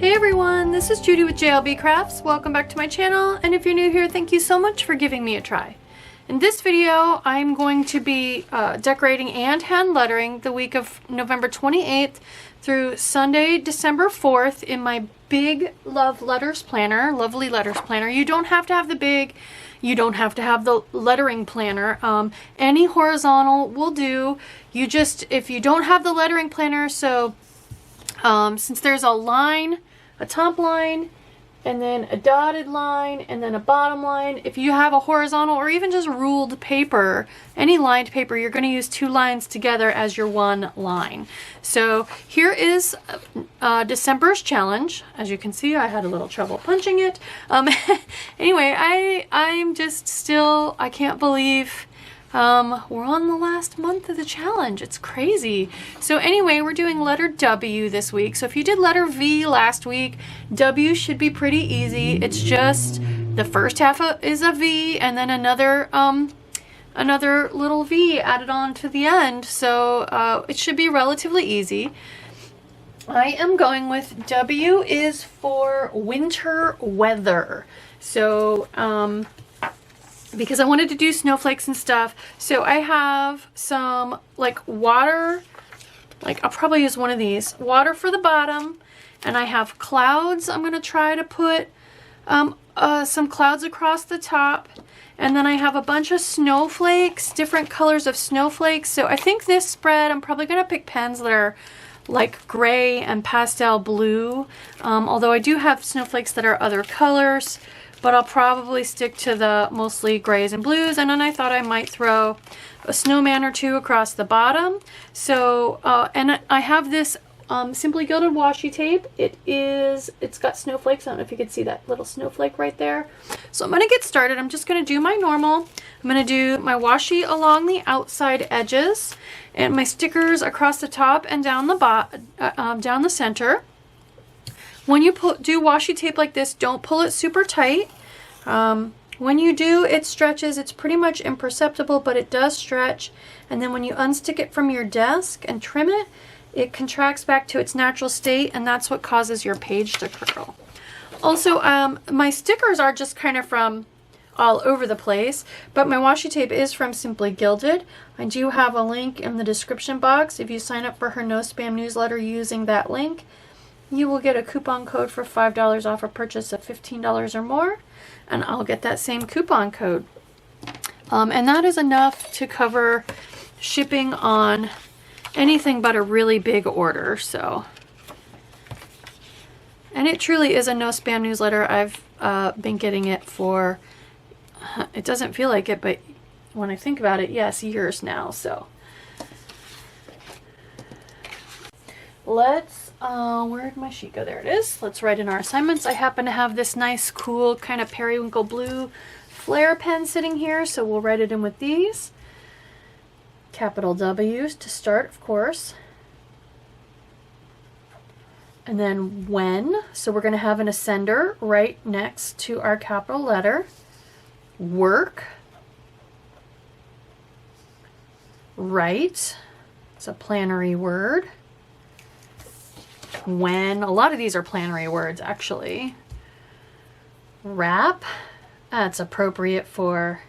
Hey everyone, this is Judi with JLBCrafts. Welcome back to my channel, and if you're new here, thank you so much for giving me a try. In this video, I'm going to be decorating and hand lettering the week of November 28th through Sunday, December 4th in my big Love Letters Planner, Lovely Letters Planner. You don't have to have the big, you don't have to have the lettering planner. Any horizontal will do. You just, if you don't have the lettering planner, so since there's a line, a top line, and then a dotted line, and then a bottom line, if you have a horizontal or even just ruled paper, any lined paper, you're going to use two lines together as your one line. So here is December's challenge. As you can see, I had a little trouble punching it. Anyway, I'm just still, I can't believe we're on the last month of the challenge. It's crazy. So anyway, we're doing letter W this week. So if you did letter V last week, W should be pretty easy. It's just the first half is a V and then another little V added on to the end. So it should be relatively easy. I am going with W is for winter weather. So because I wanted to do snowflakes and stuff. So I have some like water, like I'll probably use one of these, water for the bottom, and I have clouds. I'm gonna try to put some clouds across the top, and then I have a bunch of snowflakes, different colors of snowflakes. So I think this spread, I'm probably gonna pick pens that are like gray and pastel blue, although I do have snowflakes that are other colors. But I'll probably stick to the mostly grays and blues, and then I thought I might throw a snowman or two across the bottom. So, and I have this Simply Gilded washi tape. It's got snowflakes. I don't know if you can see that little snowflake right there. So I'm gonna get started. I'm just gonna do my normal. I'm gonna do my washi along the outside edges, and my stickers across the top and down the down the center. When you do washi tape like this, don't pull it super tight. When you do, it stretches. It's pretty much imperceptible, but it does stretch. And then when you unstick it from your desk and trim it, it contracts back to its natural state, and that's what causes your page to curl. Also, my stickers are just kind of from all over the place, but my washi tape is from Simply Gilded. I do have a link in the description box. If you sign up for her No Spam newsletter using that link, you will get a coupon code for $5 off a purchase of $15 or more, and I'll get that same coupon code. And that is enough to cover shipping on anything but a really big order. So, and it truly is a No Spam newsletter. I've been getting it for, it doesn't feel like it, but when I think about it, yes, years now. So let's where'd my sheet go? There it is. Let's write in our assignments. I happen to have this nice, cool, kind of periwinkle blue flare pen sitting here, so we'll write it in with these. Capital W's to start, of course. And then when, so we're going to have an ascender right next to our capital letter. Work. Write. It's a plannery word. When, a lot of these are plannery words actually. Wrap, that's appropriate for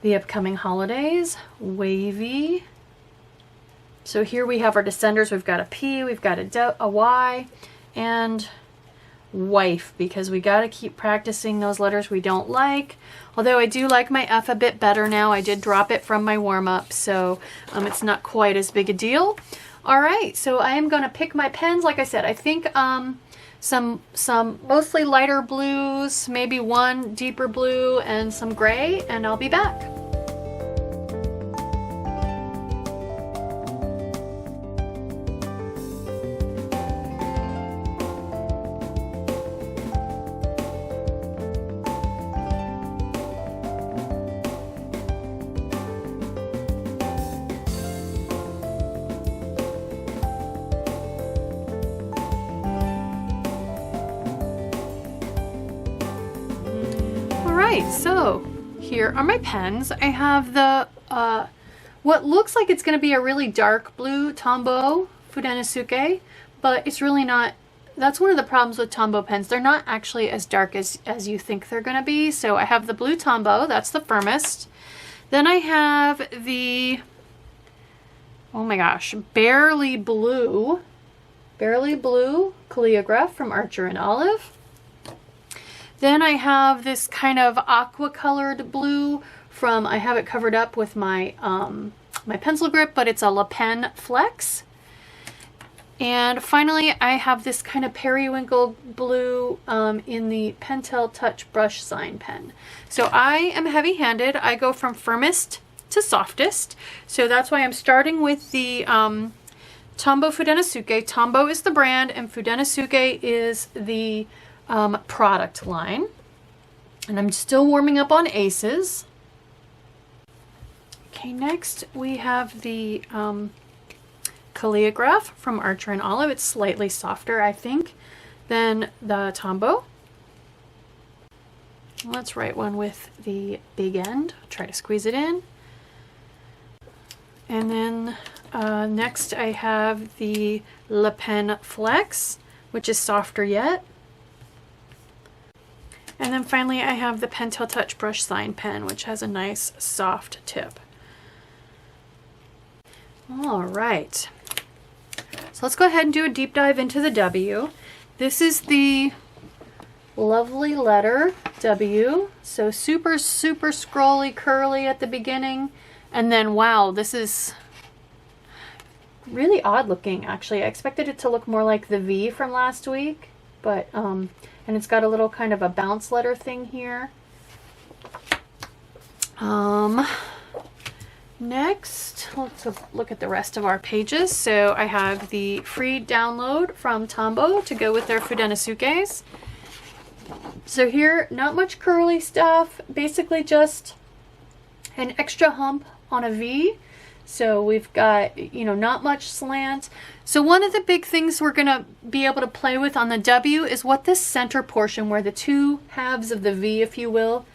the upcoming holidays. Wavy. So here we have our descenders. We've got a P, we've got a Y, and wife, because we got to keep practicing those letters we don't like. Although I do like my F a bit better now. I did drop it from my warm-up, so it's not quite as big a deal. All right, so I am going to pick my pens. Like I said, I think some mostly lighter blues, maybe one deeper blue and some gray, and I'll be back. Alright, so here are my pens. I have the what looks like it's going to be a really dark blue Tombow Fudenosuke, but it's really not that's one of the problems with Tombow pens. They're not actually as dark as you think they're gonna be. So I have the blue Tombow, that's the firmest. Then I have the, oh my gosh, Barely Blue Calligraph from Archer and Olive. Then I have this kind of aqua colored blue from, I have it covered up with my my pencil grip, but it's a Le Pen Flex. And finally, I have this kind of periwinkle blue in the Pentel Touch Brush Sign Pen. So I am heavy-handed. I go from firmest to softest. So that's why I'm starting with the Tombow Fudenosuke. Tombow is the brand, and Fudenosuke is the product line. And I'm still warming up on Aces. Okay, next we have the Calligraph from Archer and Olive. It's slightly softer, I think, than the Tombow. Let's write one with the big end. Try to squeeze it in. And then next I have the Le Pen Flex, which is softer yet. And then finally I have the Pentel Touch Brush Sign Pen, which has a nice soft tip. All right. So let's go ahead and do a deep dive into the W. This is the lovely letter W. So super, super scrolly, curly at the beginning. And then, wow, this is really odd looking, actually. I expected it to look more like the V from last week. But, and it's got a little kind of a bounce letter thing here. Next, let's look at the rest of our pages. So I have the free download from Tombow to go with their Fudenosukes. So here, not much curly stuff, basically just an extra hump on a V. So we've got, you know, not much slant. So one of the big things we're gonna be able to play with on the W is what this center portion, where the two halves of the V, if you will,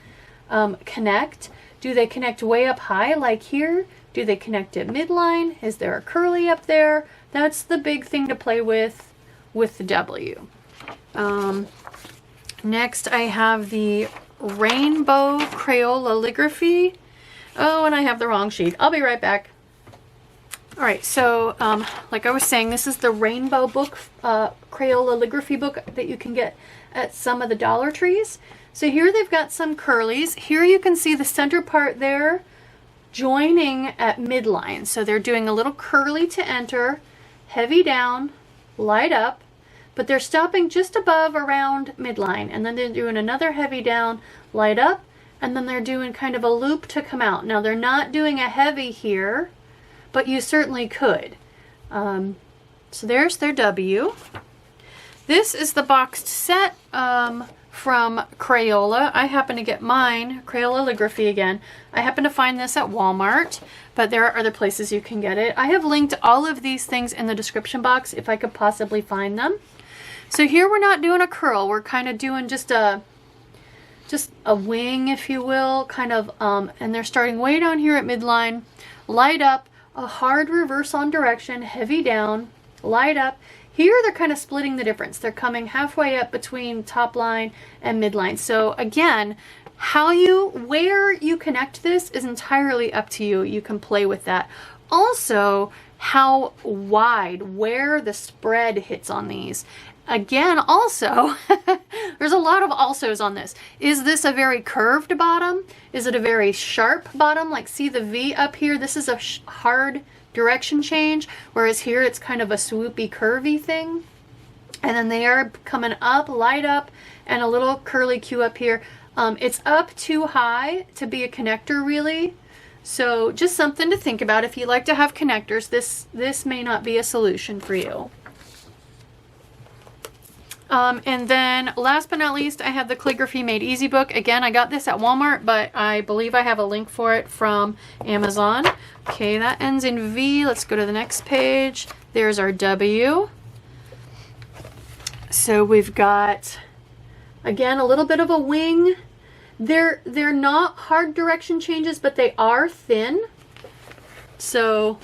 connect. Do they connect way up high like here? Do they connect at midline? Is there a curly up there? That's the big thing to play with the W. Next I have the Rainbow Crayola. Oh, and I have the wrong sheet. I'll be right back. All right, so like I was saying, this is the Rainbow book, Crayola book that you can get at some of the Dollar Trees. So here they've got some curlies. Here you can see the center part there joining at midline. So they're doing a little curly to enter, heavy down, light up, but they're stopping just above around midline. And then they're doing another heavy down, light up, and then they're doing kind of a loop to come out. Now they're not doing a heavy here, but you certainly could. So there's their W. This is the boxed set from Crayola. I happen to get mine, Crayola again. I happen to find this at Walmart, but there are other places you can get it. I have linked all of these things in the description box if I could possibly find them. So here we're not doing a curl. We're kind of doing just a wing, if you will, kind of, and they're starting way down here at midline, light up, a hard reverse on direction, heavy down, light up. Here they're kind of splitting the difference. They're coming halfway up between top line and midline. So again, where you connect this is entirely up to you. You can play with that. Also, how wide, where the spread hits on these. Again, also, there's a lot of alsos on this. Is this a very curved bottom? Is it a very sharp bottom? Like, see the V up here? This is a hard direction change, whereas here it's kind of a swoopy, curvy thing. And then they are coming up, light up, and a little curly Q up here. It's up too high to be a connector, really. So just something to think about. If you like to have connectors, this may not be a solution for you. And then last but not least, I have the Calligraphy Made Easy book. Again, I got this at Walmart, but I believe I have a link for it from Amazon. Okay, that ends in V. Let's go to the next page. There's our W. So we've got, again, a little bit of a wing. They're not hard direction changes, but they are thin. So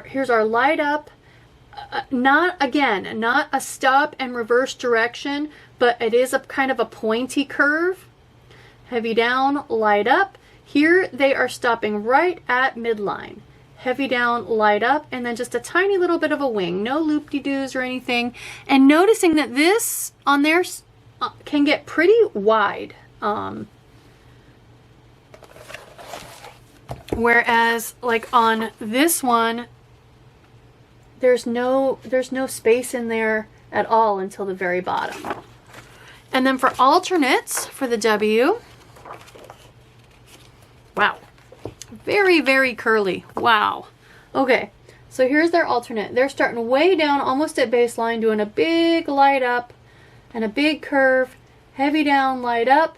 here's our light up. not, again, not a stop and reverse direction, but it is a kind of a pointy curve. Heavy down, light up. Here they are stopping right at midline. Heavy down, light up, and then just a tiny little bit of a wing. No loop-de-doos or anything. And noticing that this on there can get pretty wide. Whereas like on this one, there's no space in there at all until the very bottom. And then for alternates for the W, wow, very, very curly. Wow. Okay, so here's their alternate. They're starting way down, almost at baseline, doing a big light up and a big curve, heavy down, light up.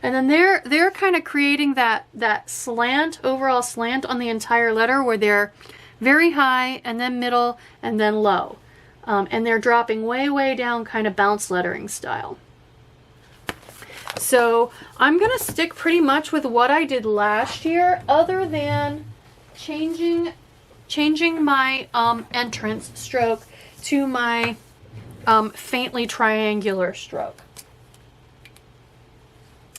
And then they're kind of creating that slant, overall slant on the entire letter, where they're very high and then middle and then low. And they're dropping way, way down, kind of bounce lettering style. So I'm going to stick pretty much with what I did last year, other than changing my entrance stroke to my faintly triangular stroke.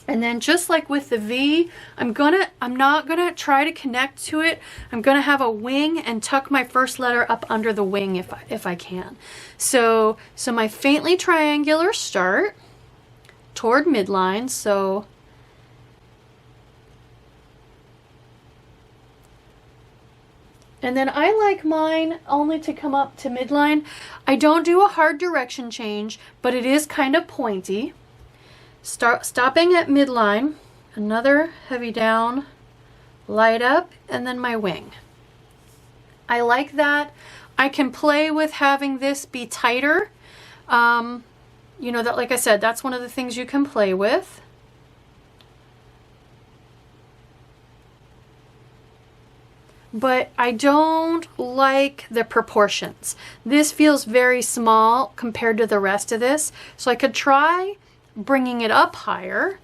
And then just like with the V, I'm not gonna try to connect to it. I'm gonna have a wing and tuck my first letter up under the wing if I can. So my faintly triangular start toward midline. So and then I like mine only to come up to midline. I don't do a hard direction change, but it is kind of pointy. Stopping at midline, another heavy down, light up, and then my wing. I like that. I can play with having this be tighter. You know, that, like I said, that's one of the things you can play with. But I don't like the proportions. This feels very small compared to the rest of this. So I could try bringing it up higher.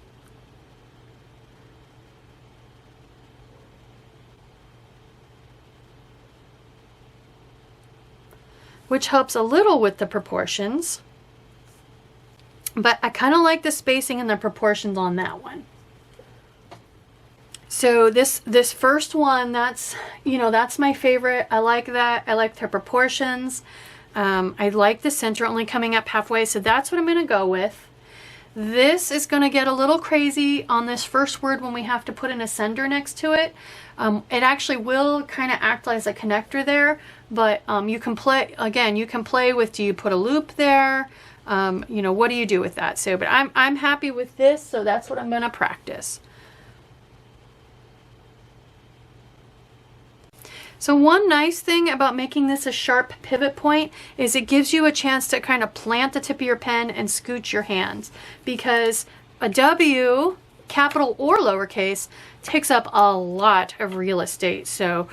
Which helps a little with the proportions. But I kind of like the spacing and the proportions on that one. So this first one, that's my favorite. I like that. I like the proportions. I like the center only coming up halfway, so that's what I'm going to go with. This is going to get a little crazy on this first word when we have to put an ascender next to it. It actually will kind of act as a connector there, but you can play, again, you can play with, do you put a loop there? You know, what do you do with that? So, but I'm happy with this, so that's what I'm going to practice. So one nice thing about making this a sharp pivot point is it gives you a chance to kind of plant the tip of your pen and scooch your hands, because a W, capital or lowercase, takes up a lot of real estate. So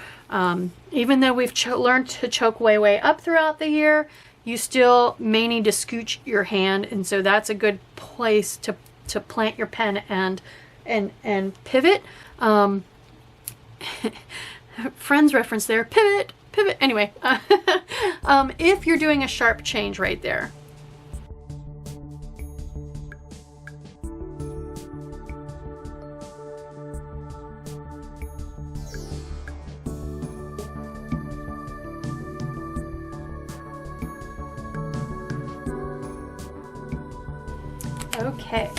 even though we've learned to choke way up throughout the year, you still may need to scooch your hand, and so that's a good place to plant your pen and pivot. Friends reference there, pivot. Anyway, if you're doing a sharp change right there. Okay,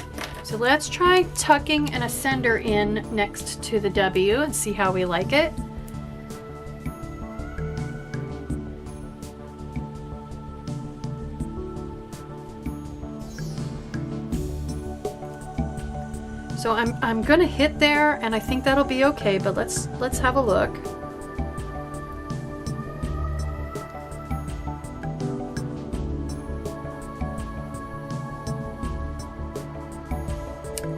so let's try tucking an ascender in next to the W and see how we like it. So I'm gonna hit there, and I think that'll be okay, but let's have a look.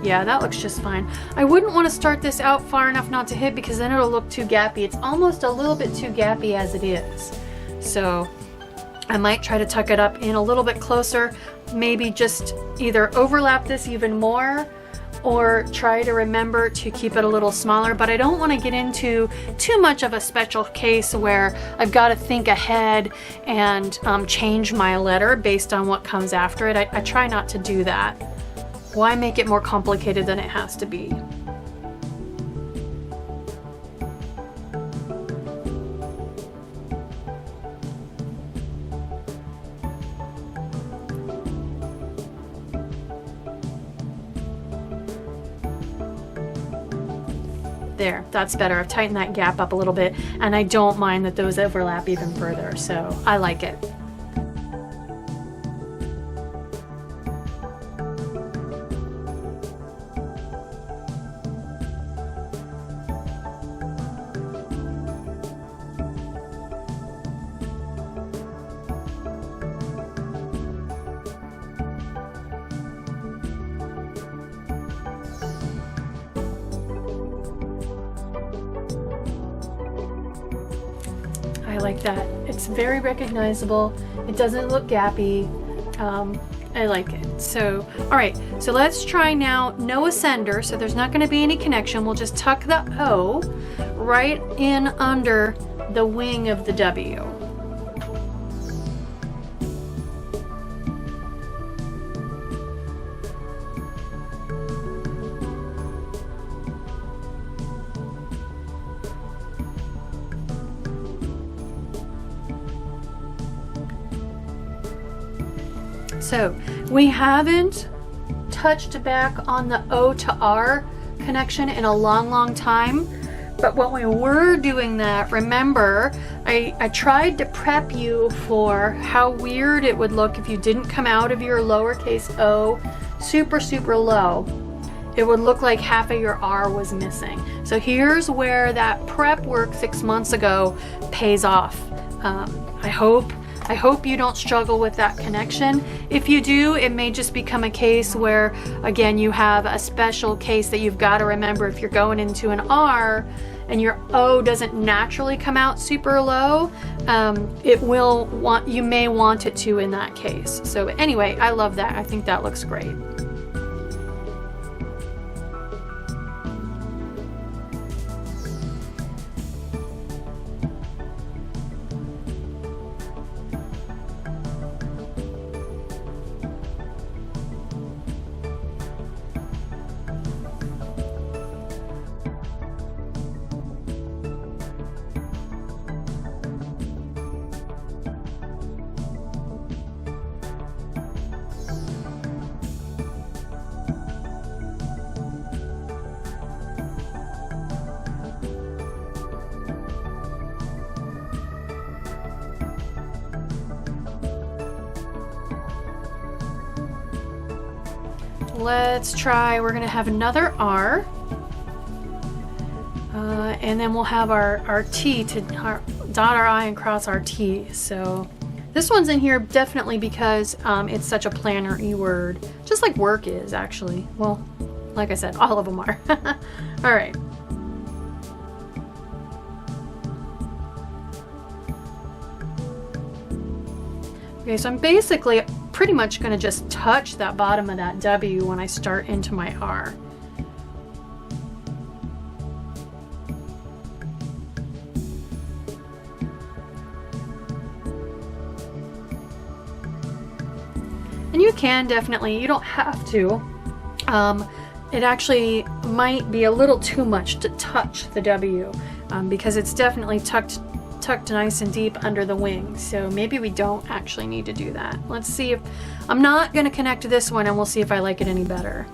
Yeah, that looks just fine. I wouldn't want to start this out far enough not to hit, because then it'll look too gappy. It's almost a little bit too gappy as it is. So I might try to tuck it up in a little bit closer, maybe just either overlap this even more, or try to remember to keep it a little smaller, but I don't want to get into too much of a special case where I've got to think ahead and change my letter based on what comes after it. I try not to do that. Why make it more complicated than it has to be? There, that's better. I've tightened that gap up a little bit, and I don't mind that those overlap even further, so I like it. I like that. It's very recognizable. It doesn't look gappy. I like it. So, all right, so let's try now no ascender, so there's not going to be any connection. We'll just tuck the O right in under the wing of the W. So we haven't touched back on the O to R connection in a long time, but when we were doing that, remember, I tried to prep you for how weird it would look if you didn't come out of your lowercase o super low. It would look like half of your R was missing. So here's where that prep work 6 months ago pays off. I hope you don't struggle with that connection. If you do, it may just become a case where, again, you have a special case that you've got to remember if you're going into an R and your O doesn't naturally come out super low, you may want it to in that case. So anyway, I love that. I think that looks great. Let's try, we're gonna have another R, and then we'll have our T to dot our I and cross our T. So this one's in here definitely because it's such a planner-y word, just like work is actually. Well, like I said, all of them are. All right. Okay, so I'm basically pretty much going to just touch that bottom of that W when I start into my R. And you can definitely, you don't have to. It actually might be a little too much to touch the W because it's definitely tucked nice and deep under the wing, so maybe we don't actually need to do that. Let's see if I'm not going to connect this one, and we'll see if I like it any better.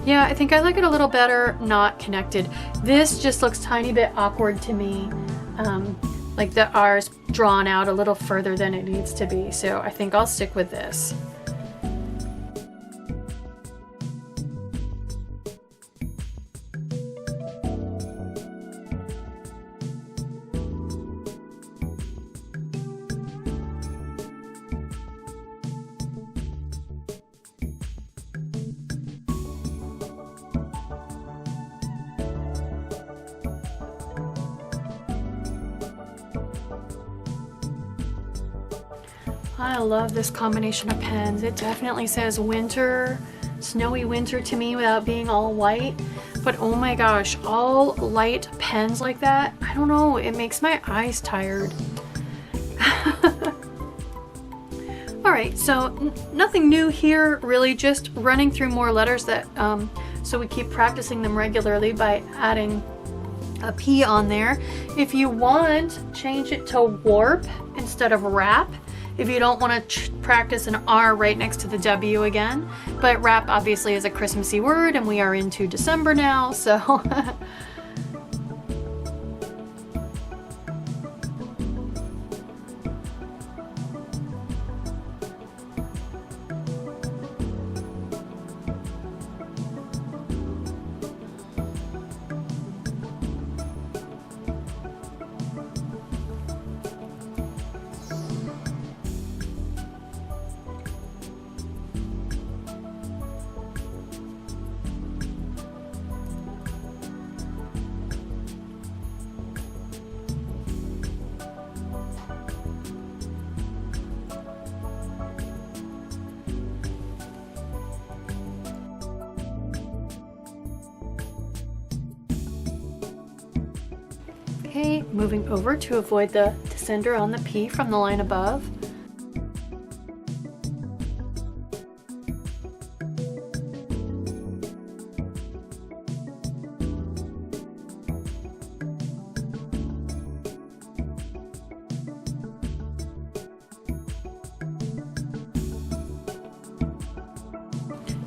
Yeah, I think I like it a little better not connected. This just looks tiny bit awkward to me. Like the R's drawn out a little further than it needs to be, so I think I'll stick with this. I love this combination of pens. It definitely says winter, snowy winter to me without being all white. But oh my gosh, all light pens like that, I don't know, it makes my eyes tired. All right, so nothing new here, really, just running through more letters that, so we keep practicing them regularly by adding a P on there. If you want, change it to warp instead of wrap. If you don't want to practice an R right next to the W again. But wrap obviously is a Christmassy word, and we are into December now, so. Okay, moving over to avoid the descender on the P from the line above.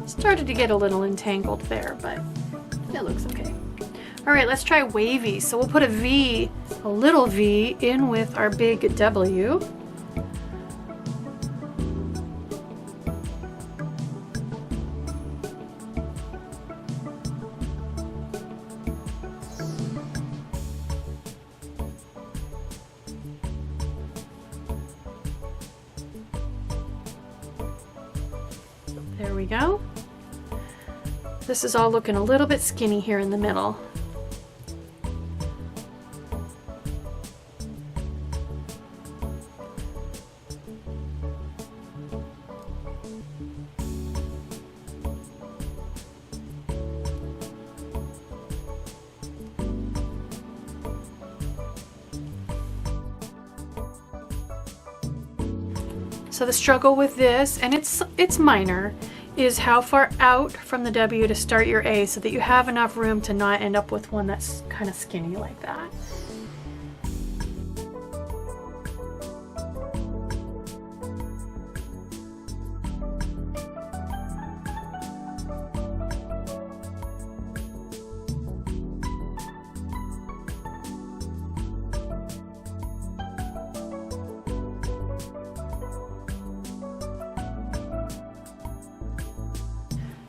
Started to get a little entangled there, but it looks okay. All right, let's try wavy. So we'll put a V, a little V, in with our big W. There we go. This is all looking a little bit skinny here in the middle. So the struggle with this, and it's minor, is how far out from the W to start your A so that you have enough room to not end up with one that's kind of skinny like that.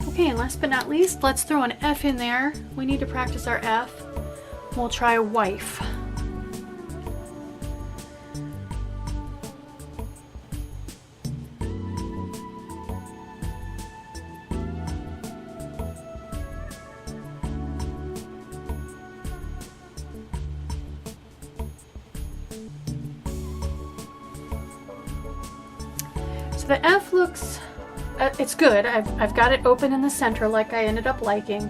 Okay, and last but not least, let's throw an F in there. We need to practice our F. We'll try wife. So the F looks, it's good. I've got it open in the center like I ended up liking.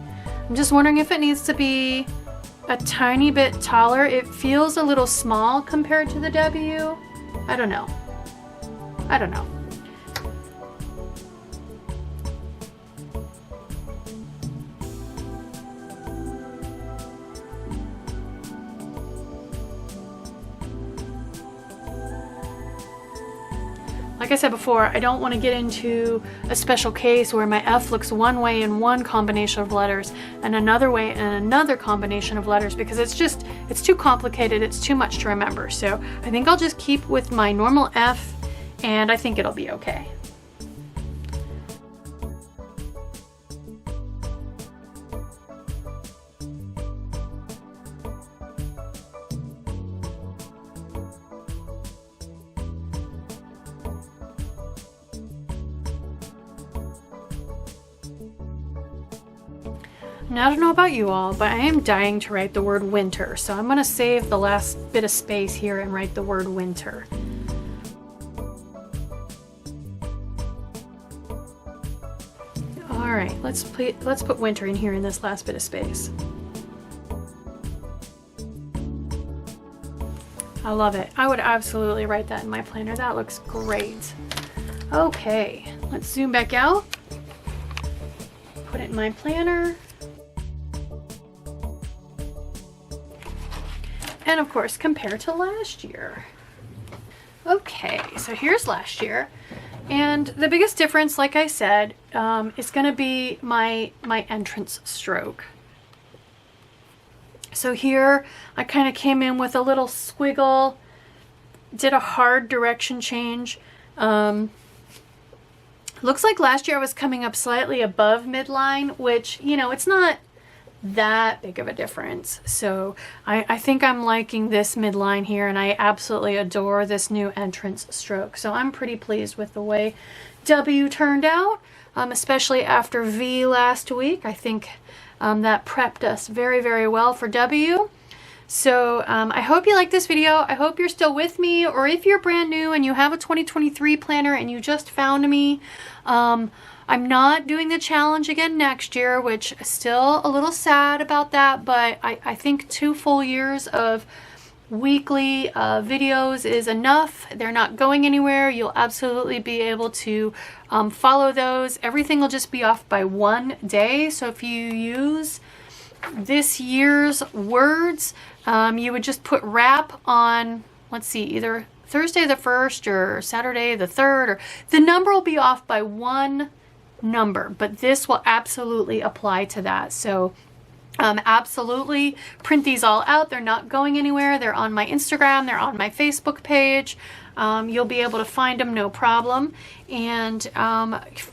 I'm just wondering if it needs to be a tiny bit taller. It feels a little small compared to the W. I don't know. I don't know. Like I said before, I don't want to get into a special case where my F looks one way in one combination of letters and another way in another combination of letters, because it's too complicated, it's too much to remember. So I think I'll just keep with my normal F, and I think it'll be okay. Now, I don't know about you all, but I am dying to write the word winter, so I'm going to save the last bit of space here and write the word winter. All right, let's put winter in here in this last bit of space. I love it. I would absolutely write that in my planner. That looks great. Okay, let's zoom back out. Put it in my planner. And of course, compare to last year. Okay, so here's last year. And the biggest difference, like I said, is gonna be my entrance stroke. So here, I kind of came in with a little squiggle, did a hard direction change. Looks like last year I was coming up slightly above midline, which, you know, it's not that big of a difference. So I think I'm liking this midline here, and I absolutely adore this new entrance stroke. So I'm pretty pleased with the way W turned out, especially after V last week. I think that prepped us very, very well for W. So I hope you like this video. I hope you're still with me, or if you're brand new and you have a 2023 planner and you just found me, I'm not doing the challenge again next year, which still a little sad about that, but I think 2 full years of weekly videos is enough. They're not going anywhere. You'll absolutely be able to follow those. Everything will just be off by 1 day. So if you use this year's words, you would just put wrap on, let's see, either Thursday the 1st or Saturday the 3rd, or the number will be off by 1 number, but this will absolutely apply to that. So absolutely print these all out. They're not going anywhere. They're on my Instagram. They're on my Facebook page. You'll be able to find them, no problem. And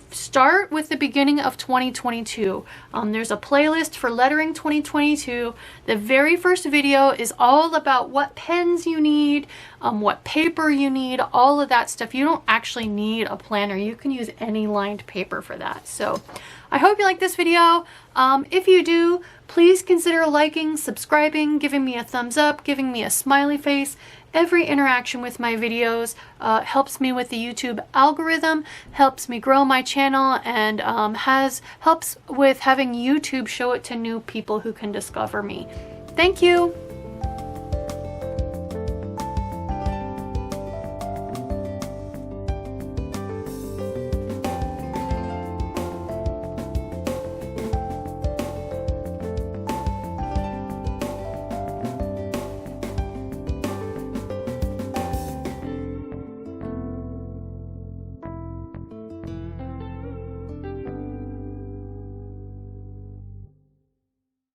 start with the beginning of 2022. There's a playlist for lettering 2022. The very first video is all about what pens you need, what paper you need, all of that stuff. You don't actually need a planner. You can use any lined paper for that. So I hope you like this video. If you do, please consider liking, subscribing, giving me a thumbs up, giving me a smiley face. Every interaction with my videos helps me with the YouTube algorithm, helps me grow my channel, and helps with having YouTube show it to new people who can discover me. Thank you.